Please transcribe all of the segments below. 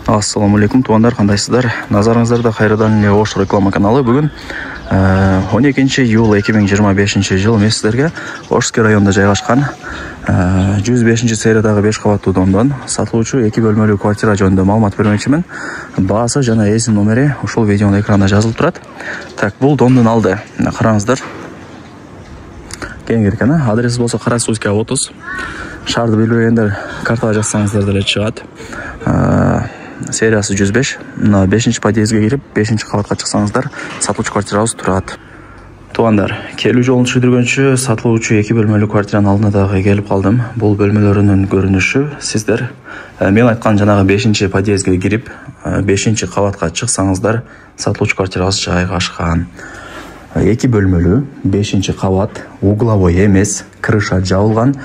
Ассаламу алейкум, туғандар, қандайсыздар? Назарыңыздарда қайрадан эле Ош реклама каналы. Бүгін 12 июл 2025 жыл мен сіздерге Ошский районда жайгашкан 105 сериядагы 5 кабаттуу домдон сатылуучу 2 бөлмөлүү квартира жөнүндө маалымат бермекчимин. Баасы жана эсин номери ушул видеонун экранында жазылып турат. Так, бул домдун алды. Караңыздар. Кеңир экен. Адрес болсо Карасуйская 30. Шаарды билбегендер картага жазсаңыздар деле чыгат. Сериясы 105. Мына 5-чи подъездге кирип, 5-чи кабатка чыксаңыздар, сатылуучу квартирабыз турат. Тугандар, келүү жолун түшүндүргөнчү сатылуучу 2 бөлмөлүү квартиранын алдына дагы келип калдым. Бул бөлмөлөрүнүн көрүнүшү сиздер мен айткан жанагы 5-чи подъездге кирип, 5-чи кабатка чыксаңыздар, сатылуучу квартирабыз жайгашкан. 2 бөлмөлүү, 5-чи кабат, угловой эмес, крыша жабылган.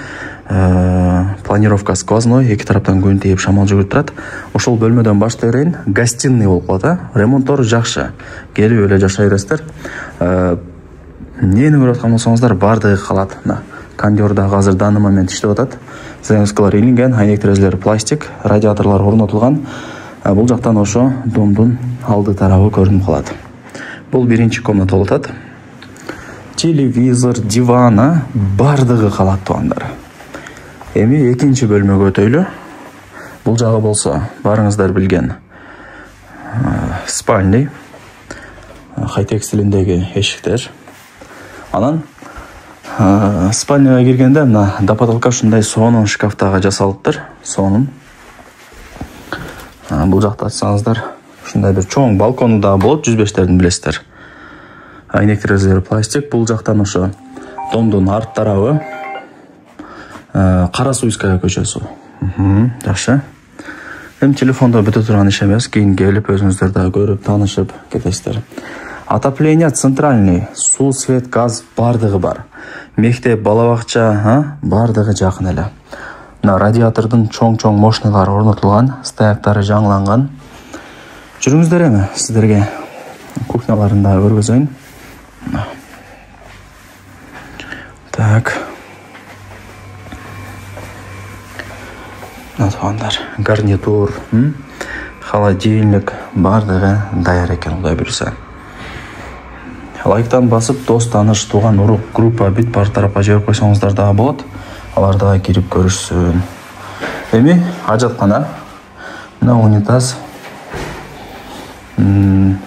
Планировка сквозной, эки тараптан күн тийип шамал жүгүрүп турат. Ошол бөлмөдөн баштай берейин, гостиный болуп калат. Ремонттору жакшы. Келип эле жашай бересиздер. Эмнени көрүп аткан болсоңуздар, бардыгы калат. Кондер дагы азыр данный момент иштеп атат. Занавескалар илинген, айнек терезелери пластик, радиаторлор орнотулган. Бул жактан ошо домдун алды тарабы көрүнүп калат. Бул биринчи комната болуп атат. Телевизор, дивана бардыгы калат, тугандар. Эми экинчи бөлмөгө өтөйлү. Бул жагы болсо барыңыздар билген спальный, хай-тек стилиндеги эшиктер. Анан спальняга киргенде мына допотолка ушундай сонун шкафтага жасалыптыр. Сонун. Бул жакта ачсаңыздар, ушундай бир чоң балкону да болот, 105-тердин билесиздер. Айнек терезелери пластик. Бул жактан ошо домдун арт тарабы Карасуйская көчөсү. Жакшы. Эми телефондо бүтө турган иш эмес, кийин келип өзүңүздөр да көрүп, таанышып кетесиздер. Отопление центральный, суу, свет, газ бардыгы бар. Мектеп, бала бакча, бардыгы жакын эле. Мына радиатордун чоң-чоң мощныйлары орнотулган, стояктары жаңыланган. Жүрүңүздөр эми сиздерге кухняларын да көргөзөйүн. Так. Тугандар, гарнитур, холодильник бардыгы даяр экен, Кудай буйруса. Лайктан басып, дос, тааныш, тууган, урук, группа, бүт бар тарапка жиберип койсоңуздар дагы болот. Алар дагы кирип көрүшсүн. Эми ажаткана, мына унитаз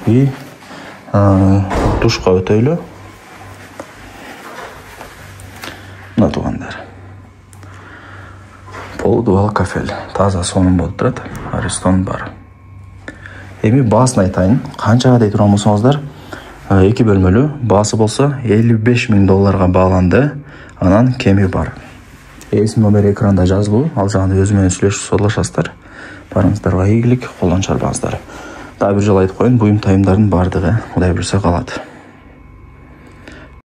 и душка өтөйлү. Мына тугандар. Полудубал кафель. Таза сонун болуп турат. Аристон бар. Эми баасын айтайын. Канчага дей турган болсоңуздар, 2 бөлмөлүү, баасы болсо $55,000 бааланды. Анан кеми бар. Эсин номери экранда жазылуу. Ал жагында өзү менен сүйлөшүп содулашасыздар. Барыңыздарга ийгилик, колдон чарбаңыздар. Дагы бир жолу айтып коеюн, буюм тайымдардын бардыгы Кудай буйруса калат.